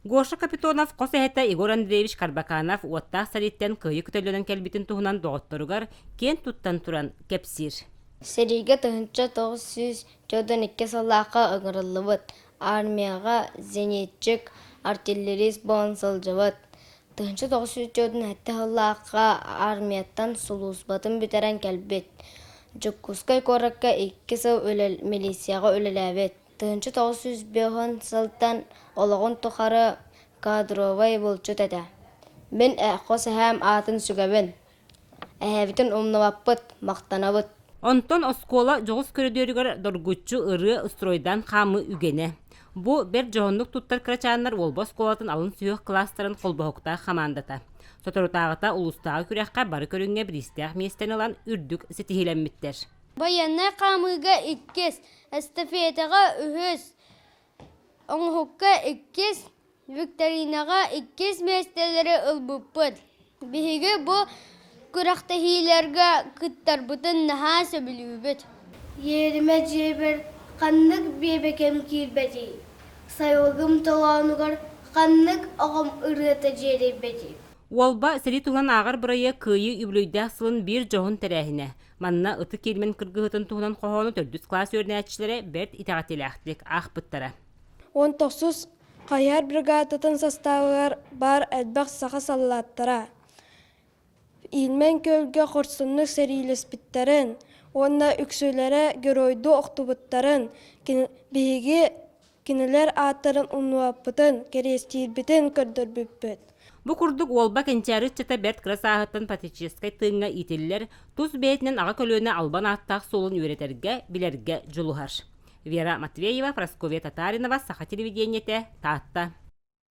Гоша Капитонов, Косехета Игорь Андреевич Карбаканов, Уаттах Сариттен кыйы күтөлөнөн келбитин туһунан доғотторугар кен туттан туран кепсир. Сериге тыгынча 900 жодон 2 саллаqa ыңырылыбыт. Армияға зенитчик артиллерист болан сылжыбыт. Тыгынча 900 жодон 7 саллаqa армияттан сулуусбатын бүтерен келбит. Жуккускай коракка 2 сыл милицияға өлеләбет. Тыгынча 905 сылтан олығын тухары кадровай болчут эте. Мен қос әм атын сүгәбен. Әһәбитин умнаваппыт, мақтанабыт. Онтон оскола жоғыз көрөдөрүгөр доргуччу ыры устройдан хамы үгене. Бу бер жоғындық туттар крачаннар олбос колатын алын сүйөк кластарын қолбахокта хамандата. Соторутағыта улустағы күрәққа бары көріңе бристиях местен алан үрдік сетихиленмиттер. Баянна қамыға 2, эстафетаға 3, оңхукка 2, викторинаға 2 местелері ылбыппыт. Биһиге бу күрәқті хилерге кыттар бұтын наха сөбілібіт. Yerime cebir kanlık bir bekem kirbeti. Sayılgım tolanıgar kanlık ağam ırıta cerebeti. Уолба сери туһан ағар бұрайы кыйы үблөйдәк сылын бір жоғын тәрәхіне. Манна ыты келмен кыргыһытын туһунан қоғаны 400 класс өрнәтчілері бәрт итағателяқтылық ақ бұттара. 19 қайар бригадатын составығар бар әлбәқ сақа саллаттара. Илмен көлге қорсынлық сәрилеспіттерін, онна үксөлері геройду оқтубыттарын, бігі кинелер аттарын ұнуаппытын, керестейбітін көрдір бүппіт. Бу курдук уолба кенчәрі чата бәрт красағыттан патическай тыңға итиллер туз бәйтінен аға көлөне албан аттақ солын үйретерге, білерге жулуғар. Вера Матвеева, Прасковья Татаринова, Саха телевидениете, Таатта.